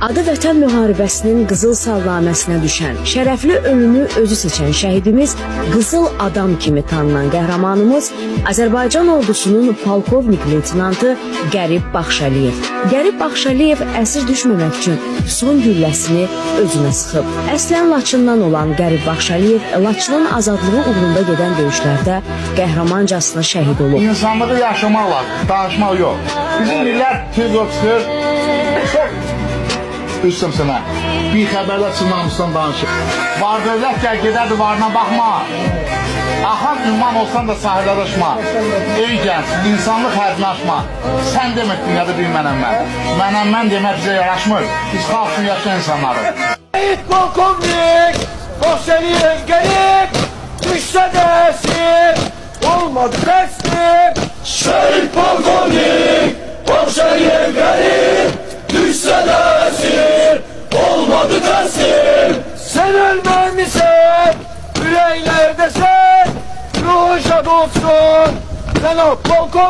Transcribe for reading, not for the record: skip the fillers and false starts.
Adı Vətən müharibəsinin qızıl sallaməsinə düşən, şərəfli ölümü özü seçən şəhidimiz, qızıl adam kimi tanınan qəhrəmanımız Azərbaycan ordusunun polkovnik leytenantı Qərib Baxşəliyev. Qərib Baxşəliyev əsir düşməmək üçün son gülləsini özünə sıxıb. Əslən Laçından olan Qərib Baxşəliyev Laçının azadlığı uğrunda gedən döyüşlərdə qəhrəmancasına şəhid olub. İnsanlığı yaşamaq lazım, danışmaq yox. Bizim millət tez-tez çıxır, çox üstüm sənə, bir xəbərlə sınamızdan danışır. Var dövlət gəl gedədir, varına baxma. Axan ünvan olsan da sahildə aşma. Ey gənc, insanlıq həddini aşma. Sən demək dünyada bir mənəm mən. Mənəm mən demək bizə yaraşmır. Biz xalq üçün yaşayan insanları. Şəhid polkovnik Baxşəliyev gəlib, düşsə də əsir, olmadı qəsdim. Şəhid polkovnik Baxşəliyev gəlib, düşsə də əsir, olmadı qəsdim. Sən ölməmisən, ürəklərdəsən, ruhu şad olsun, cənab polkovnik.